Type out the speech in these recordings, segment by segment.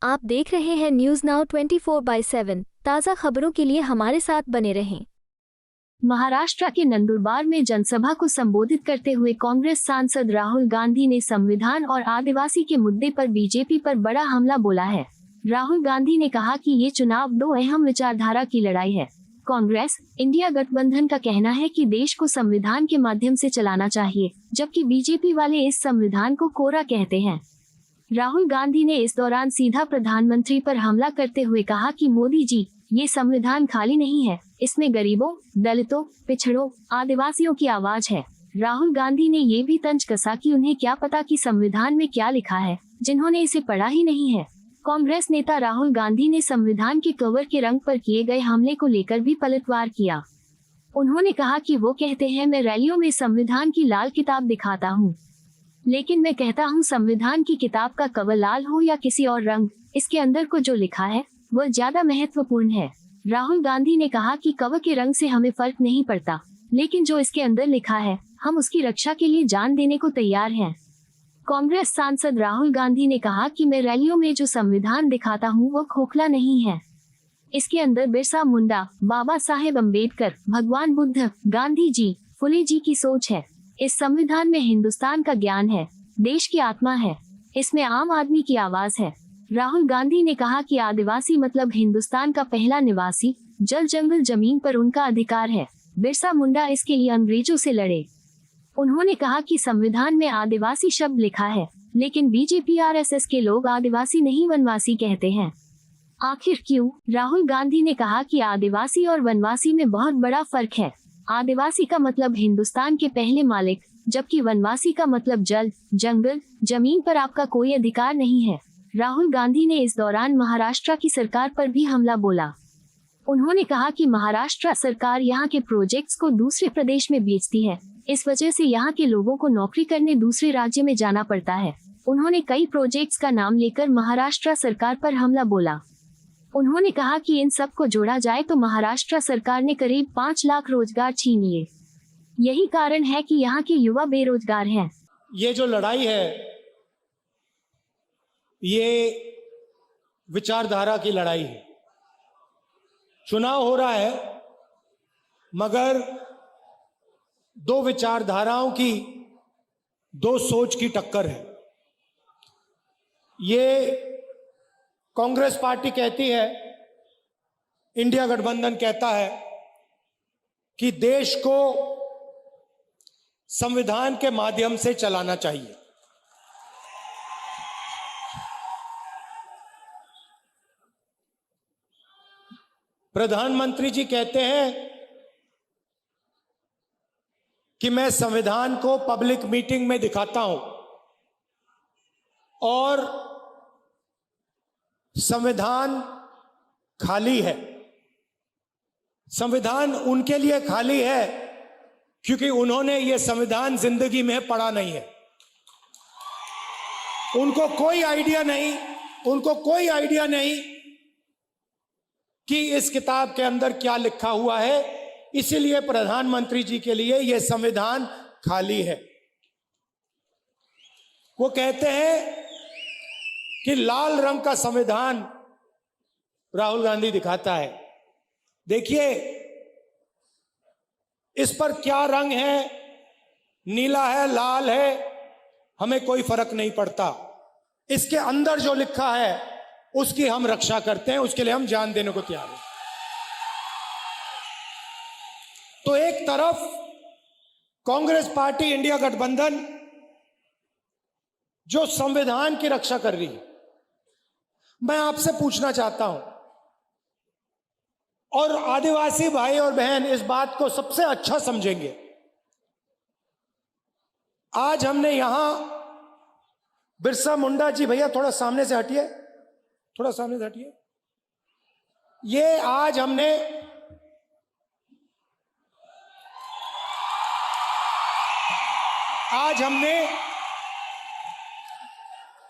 आप देख रहे हैं न्यूज नाउ 24/7। ताज़ा खबरों के लिए हमारे साथ बने रहें। महाराष्ट्र के नंदुरबार में जनसभा को संबोधित करते हुए कांग्रेस सांसद राहुल गांधी ने संविधान और आदिवासी के मुद्दे पर बीजेपी पर बड़ा हमला बोला है। राहुल गांधी ने कहा कि ये चुनाव दो अहम विचारधारा की लड़ाई है। कांग्रेस इंडिया गठबंधन का कहना है कि देश को संविधान के माध्यम से चलाना चाहिए, जबकि बीजेपी वाले इस संविधान को कोरा कहते हैं। राहुल गांधी ने इस दौरान सीधा प्रधानमंत्री पर हमला करते हुए कहा कि मोदी जी, ये संविधान खाली नहीं है, इसमें गरीबों, दलितों, पिछड़ों, आदिवासियों की आवाज है। राहुल गांधी ने ये भी तंज कसा कि उन्हें क्या पता कि संविधान में क्या लिखा है, जिन्होंने इसे पढ़ा ही नहीं है। कांग्रेस नेता राहुल गांधी ने संविधान के कवर के रंग पर किए गए हमले को लेकर भी पलटवार किया। उन्होंने कहा कि वो कहते हैं मैं रैलियों में संविधान की लाल किताब दिखाता हूँ, लेकिन मैं कहता हूँ संविधान की किताब का कवर लाल हो या किसी और रंग, इसके अंदर को जो लिखा है वह ज्यादा महत्वपूर्ण है। राहुल गांधी ने कहा कि कवर के रंग से हमें फर्क नहीं पड़ता, लेकिन जो इसके अंदर लिखा है हम उसकी रक्षा के लिए जान देने को तैयार हैं। कांग्रेस सांसद राहुल गांधी ने कहा कि मैं रैलियों में जो संविधान दिखाता हूँ वो खोखला नहीं है। इसके अंदर बिरसा मुंडा, बाबा साहेब अम्बेडकर, भगवान बुद्ध, गांधी जी, फुले जी की सोच है। इस संविधान में हिंदुस्तान का ज्ञान है, देश की आत्मा है, इसमें आम आदमी की आवाज है। राहुल गांधी ने कहा कि आदिवासी मतलब हिंदुस्तान का पहला निवासी, जल जंगल जमीन पर उनका अधिकार है। बिरसा मुंडा इसके लिए अंग्रेजों से लड़े। उन्होंने कहा कि संविधान में आदिवासी शब्द लिखा है, लेकिन बीजेपी आरएसएस के लोग आदिवासी नहीं वनवासी कहते हैं। आखिर क्यों? राहुल गांधी ने कहा कि आदिवासी और वनवासी में बहुत बड़ा फर्क है। आदिवासी का मतलब हिंदुस्तान के पहले मालिक, जबकि वनवासी का मतलब जल, जंगल, जमीन पर आपका कोई अधिकार नहीं है। राहुल गांधी ने इस दौरान महाराष्ट्र की सरकार पर भी हमला बोला। उन्होंने कहा कि महाराष्ट्र सरकार यहाँ के प्रोजेक्ट्स को दूसरे प्रदेश में बेचती है, इस वजह से यहाँ के लोगों को नौकरी करने दूसरे राज्य में जाना पड़ता है। उन्होंने कई प्रोजेक्ट्स का नाम लेकर महाराष्ट्र सरकार पर हमला बोला। उन्होंने कहा कि इन सब को जोड़ा जाए तो महाराष्ट्र सरकार ने करीब 5 लाख रोजगार छीन लिए। यही कारण है कि यहाँ के युवा बेरोजगार हैं। ये जो लड़ाई है ये विचारधारा की लड़ाई है। चुनाव हो रहा है, मगर दो विचारधाराओं की, दो सोच की टक्कर है। ये कांग्रेस पार्टी कहती है, इंडिया गठबंधन कहता है कि देश को संविधान के माध्यम से चलाना चाहिए। प्रधानमंत्री जी कहते हैं कि मैं संविधान को पब्लिक मीटिंग में दिखाता हूं और संविधान खाली है। संविधान उनके लिए खाली है क्योंकि उन्होंने ये संविधान जिंदगी में पढ़ा नहीं है। उनको कोई आइडिया नहीं कि इस किताब के अंदर क्या लिखा हुआ है। इसीलिए प्रधानमंत्री जी के लिए यह संविधान खाली है। वो कहते हैं कि लाल रंग का संविधान राहुल गांधी दिखाता है। देखिए इस पर क्या रंग है, नीला है, लाल है, हमें कोई फर्क नहीं पड़ता। इसके अंदर जो लिखा है उसकी हम रक्षा करते हैं, उसके लिए हम जान देने को तैयार हैं। तो एक तरफ कांग्रेस पार्टी इंडिया गठबंधन जो संविधान की रक्षा कर रही है, मैं आपसे पूछना चाहता हूं, और आदिवासी भाई और बहन इस बात को सबसे अच्छा समझेंगे। आज हमने यहां बिरसा मुंडा जी, भैया थोड़ा सामने से हटिए, थोड़ा सामने से हटिए। ये आज हमने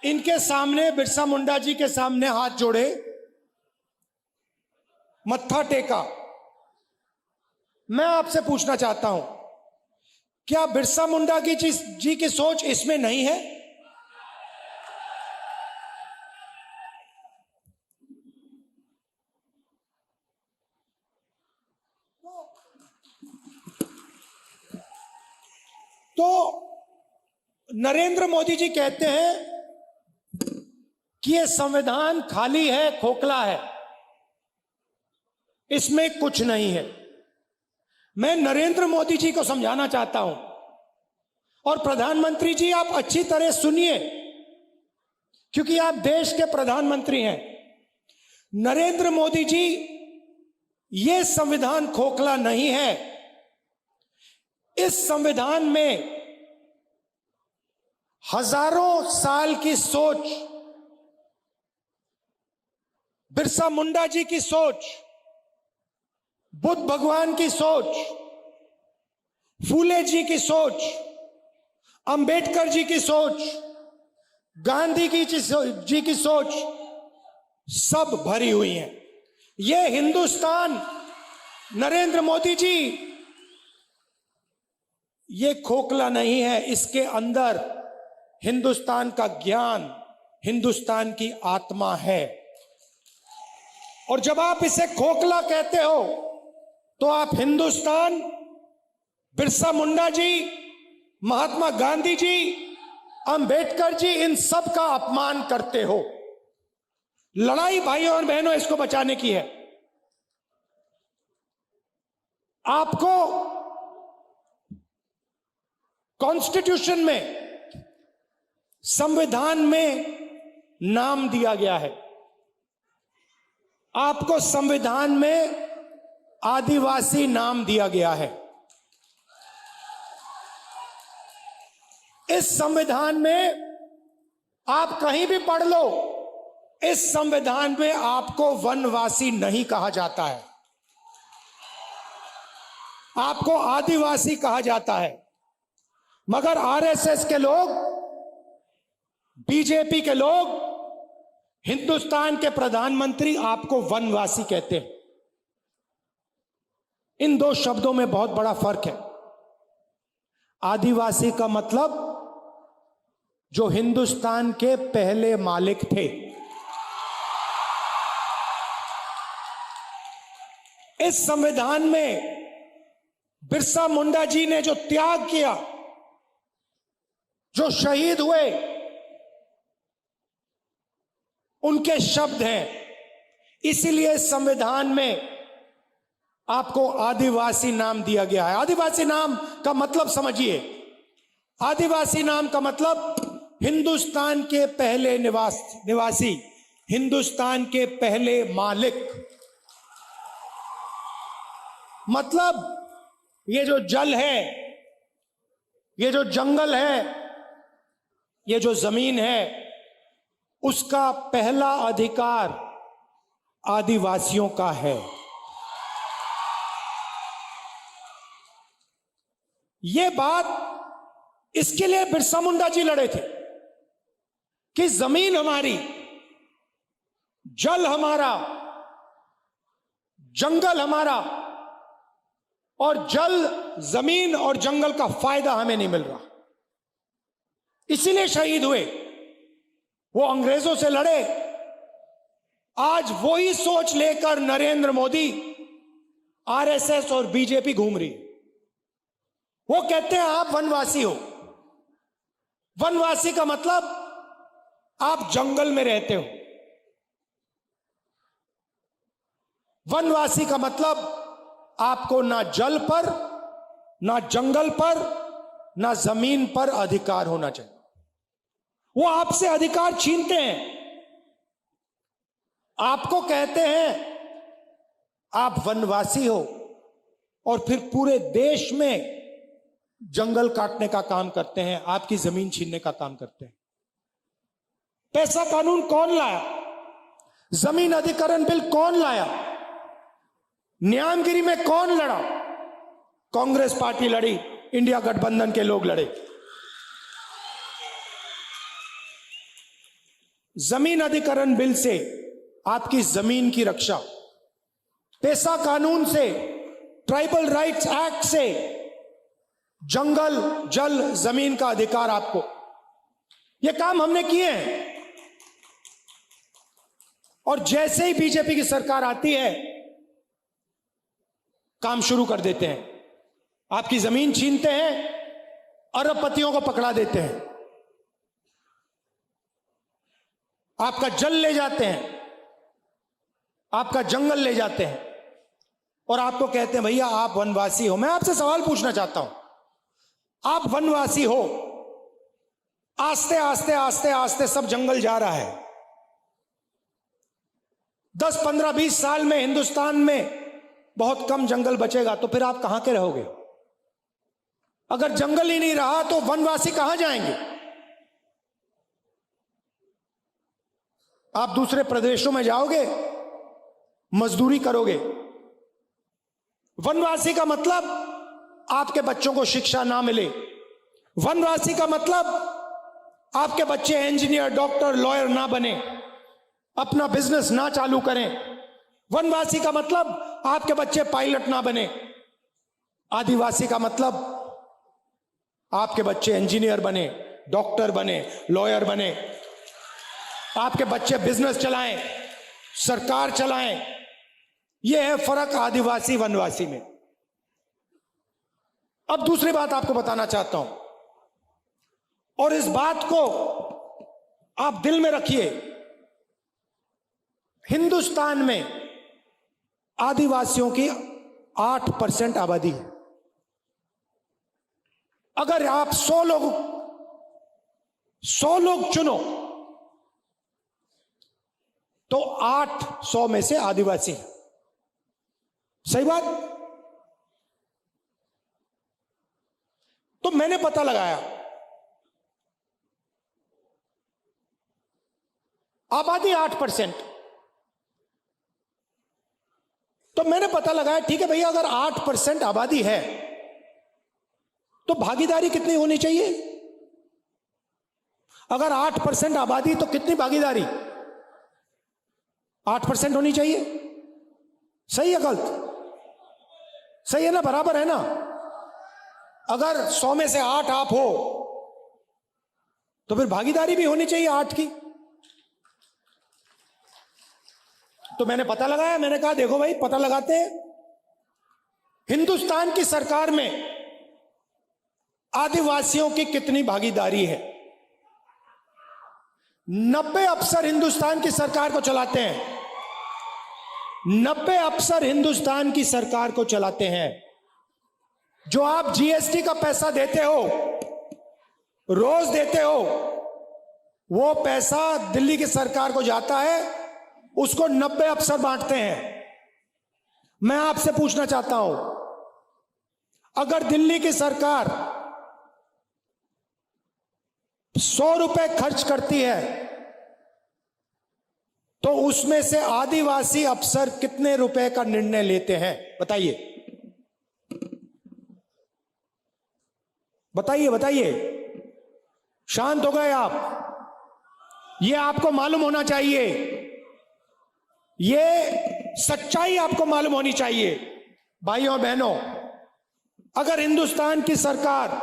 इनके सामने, बिरसा मुंडा जी के सामने हाथ जोड़े, मत्था टेका। मैं आपसे पूछना चाहता हूं, क्या बिरसा मुंडा जी की सोच इसमें नहीं है? तो नरेंद्र मोदी जी कहते हैं कि ये संविधान खाली है, खोखला है, इसमें कुछ नहीं है। मैं नरेंद्र मोदी जी को समझाना चाहता हूं, और प्रधानमंत्री जी आप अच्छी तरह सुनिए, क्योंकि आप देश के प्रधानमंत्री हैं। नरेंद्र मोदी जी, ये संविधान खोखला नहीं है। इस संविधान में हजारों साल की सोच, बिरसा मुंडा जी की सोच, बुद्ध भगवान की सोच, फूले जी की सोच, अंबेडकर जी की सोच, गांधी जी की सोच सब भरी हुई है। ये हिंदुस्तान, नरेंद्र मोदी जी, ये खोखला नहीं है। इसके अंदर हिंदुस्तान का ज्ञान, हिंदुस्तान की आत्मा है। और जब आप इसे खोखला कहते हो तो आप हिंदुस्तान, बिरसा मुंडा जी, महात्मा गांधी जी, अंबेडकर जी, इन सब का अपमान करते हो। लड़ाई भाइयों और बहनों इसको बचाने की है। आपको कॉन्स्टिट्यूशन में, संविधान में नाम दिया गया है। आपको संविधान में आदिवासी नाम दिया गया है। इस संविधान में आप कहीं भी पढ़ लो, इस संविधान में आपको वनवासी नहीं कहा जाता है, आपको आदिवासी कहा जाता है। मगर आरएसएस के लोग, बीजेपी के लोग, हिंदुस्तान के प्रधानमंत्री आपको वनवासी कहते हैं। इन दो शब्दों में बहुत बड़ा फर्क है। आदिवासी का मतलब जो हिंदुस्तान के पहले मालिक थे। इस संविधान में बिरसा मुंडा जी ने जो त्याग किया, जो शहीद हुए, उनके शब्द हैं। इसीलिए संविधान में आपको आदिवासी नाम दिया गया है। आदिवासी नाम का मतलब समझिए। आदिवासी नाम का मतलब हिंदुस्तान के पहले निवासी, हिंदुस्तान के पहले मालिक। मतलब ये जो जल है, ये जो जंगल है, ये जो जमीन है, उसका पहला अधिकार आदिवासियों का है। ये बात, इसके लिए बिरसा मुंडा जी लड़े थे कि जमीन हमारी, जल हमारा, जंगल हमारा, और जल, जमीन और जंगल का फायदा हमें नहीं मिल रहा। इसीलिए शहीद हुए। वो अंग्रेजों से लड़े। आज वही सोच लेकर नरेंद्र मोदी, आरएसएस और बीजेपी घूम रही। वो कहते हैं आप वनवासी हो। वनवासी का मतलब आप जंगल में रहते हो। वनवासी का मतलब आपको ना जल पर, ना जंगल पर, ना जमीन पर अधिकार होना चाहिए। वो आपसे अधिकार छीनते हैं। आपको कहते हैं आप वनवासी हो, और फिर पूरे देश में जंगल काटने का काम करते हैं, आपकी जमीन छीनने का काम करते हैं। पैसा कानून कौन लाया? जमीन अधिकरण बिल कौन लाया? न्यामगिरी में कौन लड़ा? कांग्रेस पार्टी लड़ी, इंडिया गठबंधन के लोग लड़े। जमीन अधिकरण बिल से आपकी जमीन की रक्षा, पैसा कानून से, ट्राइबल राइट्स एक्ट से जंगल, जल, जमीन का अधिकार आपको। ये काम हमने किए हैं। और जैसे ही बीजेपी की सरकार आती है, काम शुरू कर देते हैं। आपकी जमीन छीनते हैं, अरबपतियों को पकड़ा देते हैं, आपका जल ले जाते हैं, आपका जंगल ले जाते हैं और आपको कहते हैं भैया आप वनवासी हो। मैं आपसे सवाल पूछना चाहता हूं, आप वनवासी हो, आस्ते आस्ते आस्ते आस्ते सब जंगल जा रहा है। 10, 15, 20 साल में हिंदुस्तान में बहुत कम जंगल बचेगा, तो फिर आप कहां के रहोगे? अगर जंगल ही नहीं रहा तो वनवासी कहां जाएंगे? आप दूसरे प्रदेशों में जाओगे, मजदूरी करोगे। वनवासी का मतलब आपके बच्चों को शिक्षा ना मिले। वनवासी का मतलब आपके बच्चे इंजीनियर, डॉक्टर, लॉयर ना बने, अपना बिजनेस ना चालू करें। वनवासी का मतलब आपके बच्चे पायलट ना बने। आदिवासी का मतलब आपके बच्चे इंजीनियर बने, डॉक्टर बने, लॉयर बने, आपके बच्चे बिजनेस चलाएं, सरकार चलाएं। यह है फर्क आदिवासी वनवासी में। अब दूसरी बात आपको बताना चाहता हूं, और इस बात को आप दिल में रखिए। हिंदुस्तान में आदिवासियों की 8% आबादी है। अगर आप 100 लोग चुनो तो 800 में से आदिवासी हैं। सही बात? तो मैंने पता लगाया, आबादी 8%। तो मैंने पता लगाया ठीक है भैया, अगर 8% आबादी है तो भागीदारी कितनी होनी चाहिए? अगर 8% आबादी तो कितनी भागीदारी? 8% होनी चाहिए। सही है गलत? सही है ना? बराबर है ना? अगर 100 में से 8 आप हो तो फिर भागीदारी भी होनी चाहिए 8 की। तो मैंने पता लगाया, मैंने कहा देखो भाई पता लगाते हैं। हिंदुस्तान की सरकार में आदिवासियों की कितनी भागीदारी है? 90 अफसर हिंदुस्तान की सरकार को चलाते हैं। 90 अफसर हिंदुस्तान की सरकार को चलाते हैं। जो आप जीएसटी का पैसा देते हो, रोज देते हो, वो पैसा दिल्ली की सरकार को जाता है, उसको 90 अफसर बांटते हैं। मैं आपसे पूछना चाहता हूं, अगर दिल्ली की सरकार 100 रुपए खर्च करती है तो उसमें से आदिवासी अफसर कितने रुपए का निर्णय लेते हैं? बताइए बताइए बताइए। शांत हो गए आप? यह आपको मालूम होना चाहिए, ये सच्चाई आपको मालूम होनी चाहिए। भाइयों और बहनों, अगर हिंदुस्तान की सरकार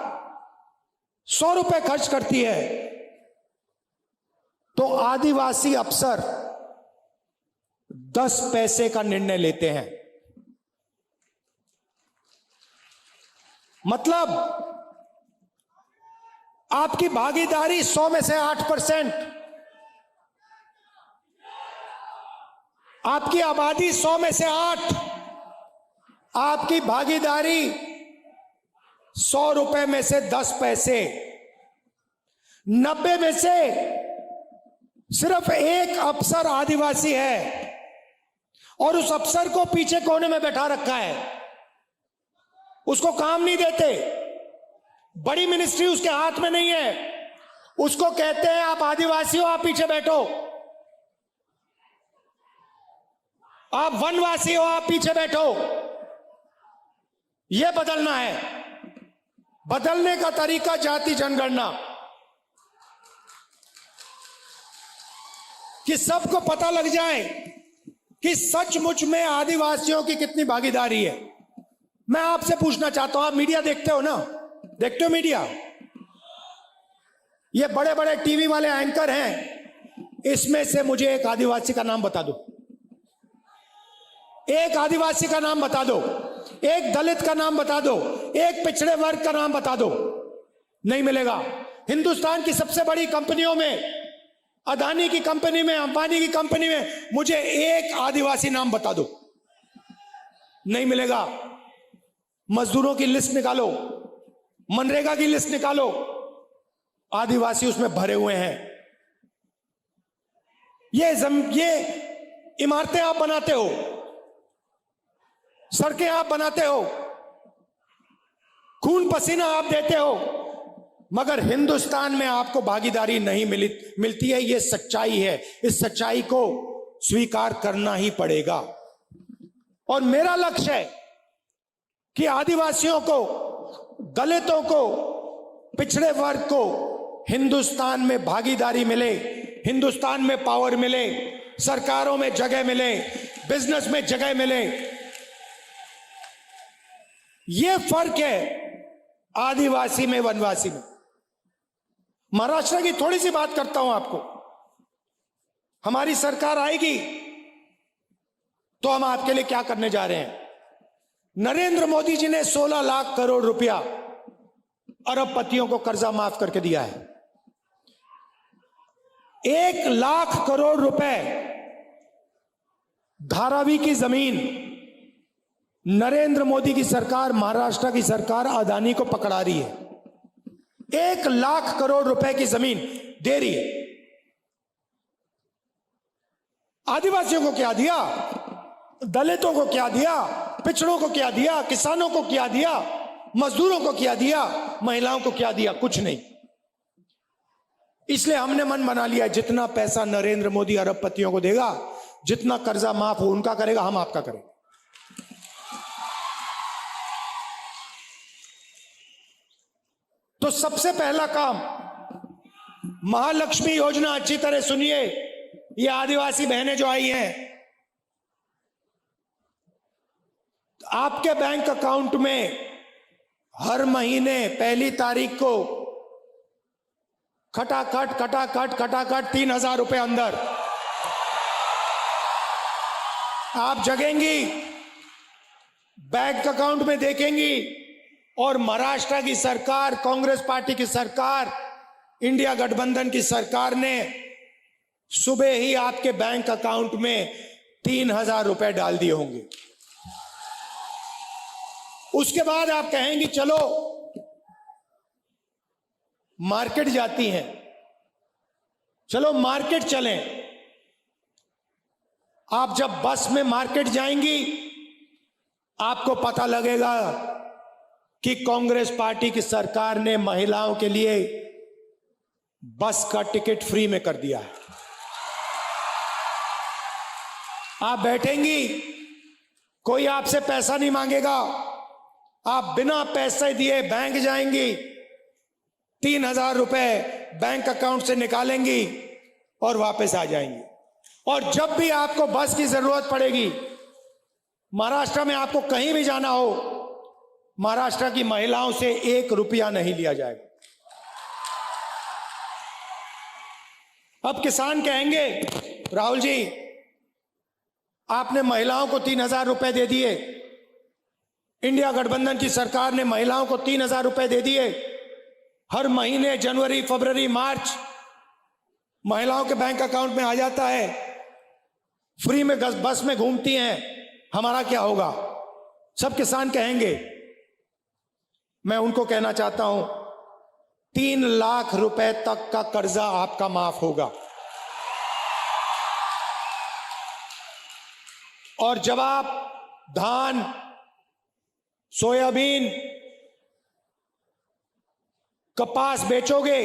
100 रुपए खर्च करती है तो आदिवासी अफसर 10 पैसे का निर्णय लेते हैं। मतलब आपकी भागीदारी 100 में से 8%, आपकी आबादी 100 में से 8, आपकी भागीदारी 100 रुपए में से 10 पैसे। 90 में से सिर्फ एक अफसर आदिवासी है और उस अफसर को पीछे कोने में बैठा रखा है, उसको काम नहीं देते। बड़ी मिनिस्ट्री उसके हाथ में नहीं है। उसको कहते हैं आप आदिवासी हो, आप पीछे बैठो। आप वनवासी हो, आप पीछे बैठो। यह बदलना है। बदलने का तरीका जाति जनगणना, कि सबको पता लग जाए कि सचमुच में आदिवासियों की कितनी भागीदारी है। मैं आपसे पूछना चाहता हूं, आप मीडिया देखते हो ना? देखते हो मीडिया? ये बड़े बड़े टीवी वाले एंकर हैं, इसमें से मुझे एक आदिवासी का नाम बता दो। एक आदिवासी का नाम बता दो, एक दलित का नाम बता दो, एक पिछड़े वर्ग का नाम बता दो। नहीं मिलेगा। हिंदुस्तान की सबसे बड़ी कंपनियों में, अदानी की कंपनी में, अंबानी की कंपनी में मुझे एक आदिवासी नाम बता दो, नहीं मिलेगा। मजदूरों की लिस्ट निकालो, मनरेगा की लिस्ट निकालो, आदिवासी उसमें भरे हुए हैं। ये इमारतें आप बनाते हो, सड़कें आप बनाते हो, खून पसीना आप देते हो, मगर हिंदुस्तान में आपको भागीदारी नहीं मिलती है। यह सच्चाई है, इस सच्चाई को स्वीकार करना ही पड़ेगा। और मेरा लक्ष्य है कि आदिवासियों को, दलितों को, पिछड़े वर्ग को हिंदुस्तान में भागीदारी मिले, हिंदुस्तान में पावर मिले, सरकारों में जगह मिले, बिजनेस में जगह मिले। यह फर्क है आदिवासी में, वनवासी में। महाराष्ट्र की थोड़ी सी बात करता हूं आपको। हमारी सरकार आएगी तो हम आपके लिए क्या करने जा रहे हैं। नरेंद्र मोदी जी ने 16 लाख करोड़ रुपया अरबपतियों को कर्जा माफ करके दिया है। 1 लाख करोड़ रुपए धारावी की जमीन नरेंद्र मोदी की सरकार, महाराष्ट्र की सरकार अदानी को पकड़ा रही है। 1 लाख करोड़ रुपए की जमीन दे रही है। आदिवासियों को क्या दिया, दलितों को क्या दिया, पिछड़ों को क्या दिया, किसानों को क्या दिया, मजदूरों को क्या दिया, महिलाओं को क्या दिया? कुछ नहीं। इसलिए हमने मन बना लिया, जितना पैसा नरेंद्र मोदी अरबपतियों को देगा, जितना कर्जा माफ हो उनका करेगा, हम आपका करेंगे। तो सबसे पहला काम, महालक्ष्मी योजना, अच्छी तरह सुनिए। ये आदिवासी बहनें जो आई हैं, आपके बैंक अकाउंट में हर महीने 1 तारीख को खटाखट 3,000 रुपए अंदर आप जगेंगी, बैंक अकाउंट में देखेंगी। और महाराष्ट्र की सरकार, कांग्रेस पार्टी की सरकार, इंडिया गठबंधन की सरकार ने सुबह ही आपके बैंक अकाउंट में 3,000 रुपए डाल दिए होंगे। उसके बाद आप कहेंगी चलो मार्केट जाती हैं, चलो मार्केट चलें। आप जब बस में मार्केट जाएंगी, आपको पता लगेगा कि कांग्रेस पार्टी की सरकार ने महिलाओं के लिए बस का टिकट फ्री में कर दिया है। आप बैठेंगी, कोई आपसे पैसा नहीं मांगेगा, आप बिना पैसे दिए बैंक जाएंगी, 3,000 रुपए बैंक अकाउंट से निकालेंगी और वापस आ जाएंगी। और जब भी आपको बस की जरूरत पड़ेगी, महाराष्ट्र में आपको कहीं भी जाना हो, महाराष्ट्र की महिलाओं से 1 रुपया नहीं लिया जाएगा। अब किसान कहेंगे, राहुल जी आपने महिलाओं को 3,000 रुपए दे दिए, इंडिया गठबंधन की सरकार ने महिलाओं को 3,000 रुपए दे दिए, हर महीने जनवरी, फरवरी, मार्च महिलाओं के बैंक अकाउंट में आ जाता है, फ्री में बस में घूमती हैं, हमारा क्या होगा? सब किसान कहेंगे। मैं उनको कहना चाहता हूं, 3 लाख रुपए तक का कर्जा आपका माफ होगा। और जब आप धान, सोयाबीन, कपास बेचोगे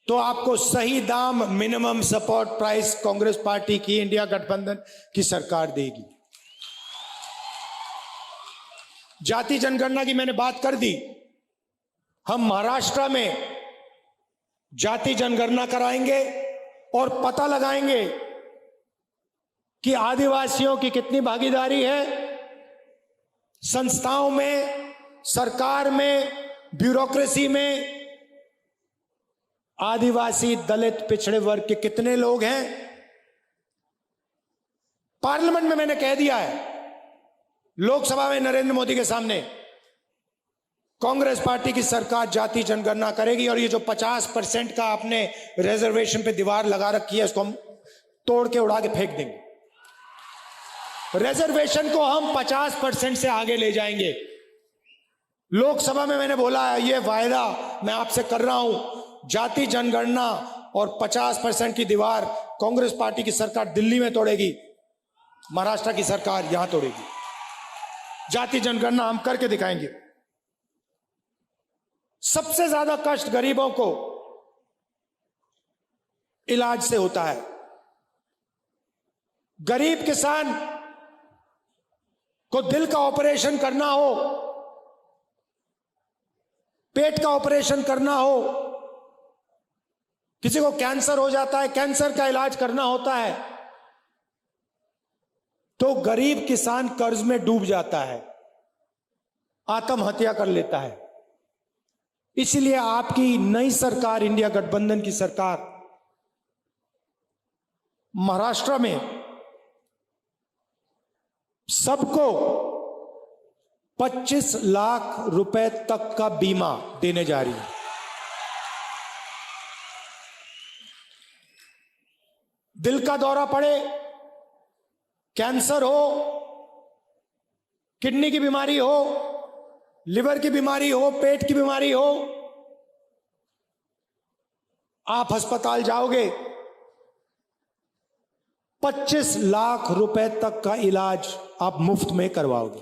तो आपको सही दाम, minimum support price Congress party की, इंडिया गठबंधन की सरकार देगी। जाति जनगणना की मैंने बात कर दी। हम महाराष्ट्र में जाति जनगणना कराएंगे और पता लगाएंगे कि आदिवासियों की कितनी भागीदारी है संस्थाओं में, सरकार में, ब्यूरोक्रेसी में। आदिवासी, दलित, पिछड़े वर्ग के कितने लोग हैं। पार्लियामेंट में मैंने कह दिया है, लोकसभा में नरेंद्र मोदी के सामने, कांग्रेस पार्टी की सरकार जाति जनगणना करेगी और ये जो 50% का आपने रिजर्वेशन पे दीवार लगा रखी है इसको हम तोड़ के उड़ा के फेंक देंगे। रिजर्वेशन को हम 50% से आगे ले जाएंगे। लोकसभा में मैंने बोला है, ये वायदा मैं आपसे कर रहा हूं, जाति जनगणना और 50% की दीवार कांग्रेस पार्टी की सरकार दिल्ली में तोड़ेगी, महाराष्ट्र की सरकार यहां तोड़ेगी। जाति जनगणना हम करके दिखाएंगे। सबसे ज्यादा कष्ट गरीबों को इलाज से होता है। गरीब किसान को दिल का ऑपरेशन करना हो, पेट का ऑपरेशन करना हो, किसी को कैंसर हो जाता है, कैंसर का इलाज करना होता है, तो गरीब किसान कर्ज में डूब जाता है, आत्महत्या कर लेता है। इसलिए आपकी नई सरकार, इंडिया गठबंधन की सरकार, महाराष्ट्र में सबको 25 लाख रुपए तक का बीमा देने जा रही है। दिल का दौरा पड़े, कैंसर हो, किडनी की बीमारी हो, लिवर की बीमारी हो, पेट की बीमारी हो, आप अस्पताल जाओगे, 25 लाख रुपए तक का इलाज आप मुफ्त में करवाओगे।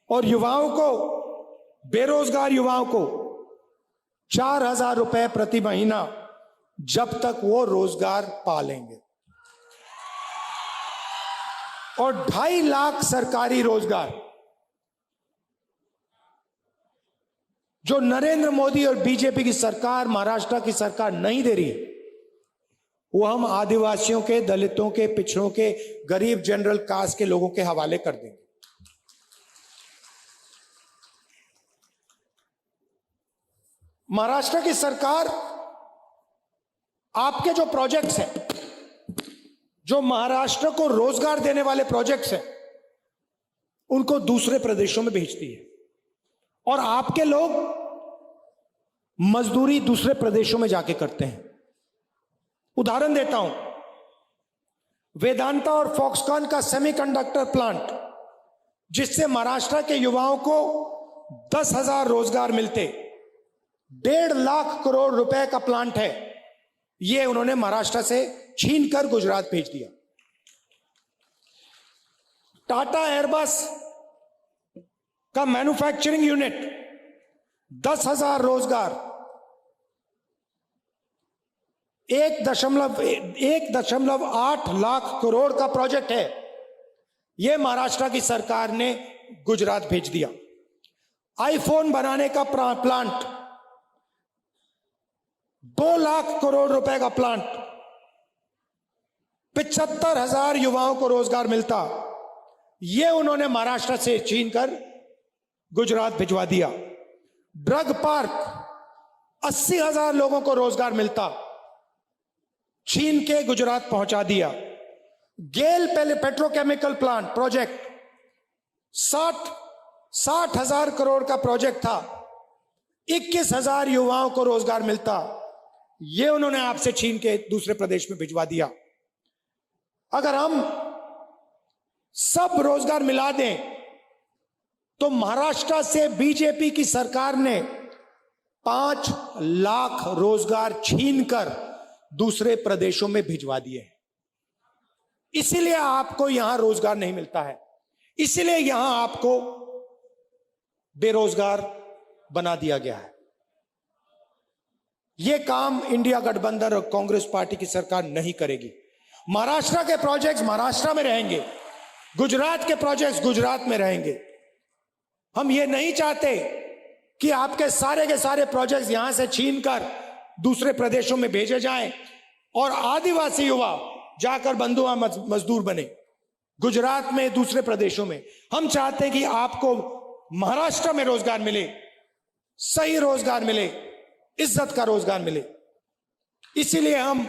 और युवाओं को, बेरोजगार युवाओं को 4,000 रुपए प्रति महीना जब तक वो रोजगार पा लेंगे। और 2.5 लाख सरकारी रोजगार जो नरेंद्र मोदी और बीजेपी की सरकार, महाराष्ट्र की सरकार नहीं दे रही, वो हम आदिवासियों के, दलितों के, पिछड़ों के, गरीब जनरल कास्ट के लोगों के हवाले कर देंगे। महाराष्ट्र की सरकार आपके जो प्रोजेक्ट्स हैं, जो महाराष्ट्र को रोजगार देने वाले प्रोजेक्ट्स हैं, उनको दूसरे प्रदेशों में भेजती है और आपके लोग मजदूरी दूसरे प्रदेशों में जाके करते हैं। उदाहरण देता हूं, वेदांता और फॉक्सकॉन का सेमीकंडक्टर प्लांट, जिससे महाराष्ट्र के युवाओं को 10,000 रोजगार मिलते, 1.5 लाख करोड़ रुपए का प्लांट है, ये उन्होंने महाराष्ट्र से छीनकर गुजरात भेज दिया। टाटा एयरबस का मैन्युफैक्चरिंग यूनिट, 10,000 रोजगार, 1.8 लाख करोड़ का प्रोजेक्ट है, यह महाराष्ट्र की सरकार ने गुजरात भेज दिया। आईफोन बनाने का प्लांट, 2 लाख करोड़ रुपए का प्लांट, 75,000 युवाओं को रोजगार मिलता, यह उन्होंने महाराष्ट्र से छीनकर गुजरात भिजवा दिया। ड्रग पार्क, 80,000 लोगों को रोजगार मिलता, छीन के गुजरात पहुंचा दिया। गेल पेट्रोकेमिकल प्लांट प्रोजेक्ट, 60,000 करोड़ का प्रोजेक्ट था, 21,000 युवाओं को रोजगार मिलता, यह उन्होंने आपसे छीन के दूसरे प्रदेश में भिजवा दिया। अगर हम सब रोजगार मिला दें तो महाराष्ट्र से बीजेपी की सरकार ने 5 लाख रोजगार छीनकर दूसरे प्रदेशों में भिजवा दिए हैं। इसीलिए आपको यहां रोजगार नहीं मिलता है, इसीलिए यहां आपको बेरोजगार बना दिया गया है। यह काम इंडिया गठबंधन और कांग्रेस पार्टी की सरकार नहीं करेगी। महाराष्ट्र के प्रोजेक्ट्स महाराष्ट्र में रहेंगे, गुजरात के प्रोजेक्ट्स गुजरात में रहेंगे। हम ये नहीं चाहते कि आपके सारे के सारे प्रोजेक्ट्स यहां से छीनकर दूसरे प्रदेशों में भेजे जाएं और आदिवासी युवा जाकर बंधुआ मजदूर बने गुजरात में, दूसरे प्रदेशों में। हम चाहते हैं कि आपको महाराष्ट्र में रोजगार मिले, सही रोजगार मिले, इज्जत का रोजगार मिले। इसीलिए हम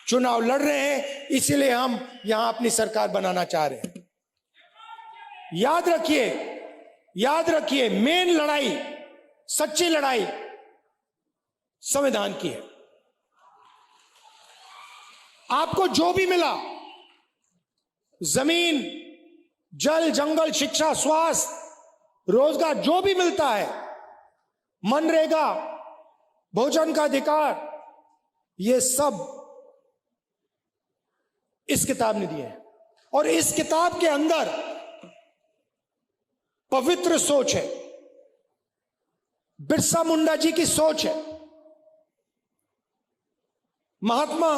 चुनाव लड़ रहे हैं, इसीलिए हम यहां अपनी सरकार बनाना चाह रहे हैं। याद रखिए, मेन लड़ाई, सच्ची लड़ाई संविधान की है। आपको जो भी मिला, जमीन, जल, जंगल, शिक्षा, स्वास्थ्य, रोजगार, जो भी मिलता है, मनरेगा, भोजन का अधिकार, ये सब इस किताब ने दिया है। और इस किताब के अंदर पवित्र सोच है, बिरसा मुंडा जी की सोच है, महात्मा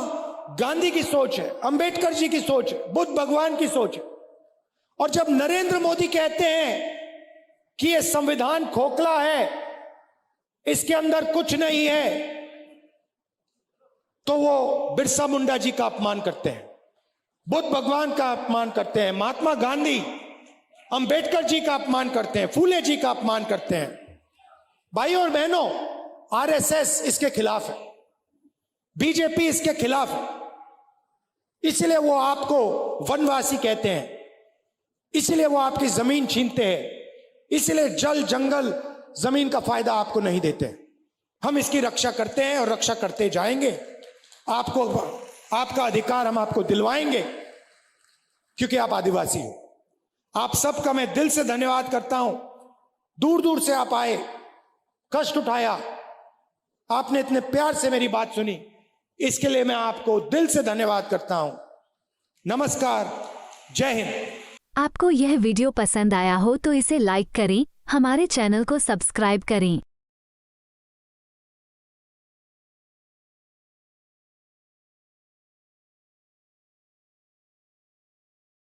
गांधी की सोच है, अंबेडकर जी की सोच है, बुद्ध भगवान की सोच है। और जब नरेंद्र मोदी कहते हैं कि यह संविधान खोखला है, इसके अंदर कुछ नहीं है, तो वो बिरसा मुंडा जी का अपमान करते हैं, बुद्ध भगवान का अपमान करते हैं, महात्मा गांधी, अंबेडकर जी का अपमान करते हैं, फूले जी का अपमान करते हैं। भाइयों और बहनों, आरएसएस इसके खिलाफ है, बीजेपी इसके खिलाफ है। इसलिए वो आपको वनवासी कहते हैं, इसलिए वो आपकी जमीन छीनते हैं, इसलिए जल, जंगल, जमीन का फायदा आपको नहीं देते। हम इसकी रक्षा करते हैं और रक्षा करते जाएंगे। आपको आपका अधिकार हम आपको दिलवाएंगे, क्योंकि आप आदिवासी हो। आप सबका मैं दिल से धन्यवाद करता हूं। दूर दूर से आप आए, कष्ट उठाया, आपने इतने प्यार से मेरी बात सुनी, इसके लिए मैं आपको दिल से धन्यवाद करता हूं। नमस्कार, जय हिंद। आपको यह वीडियो पसंद आया हो तो इसे लाइक करें, हमारे चैनल को सब्सक्राइब करें।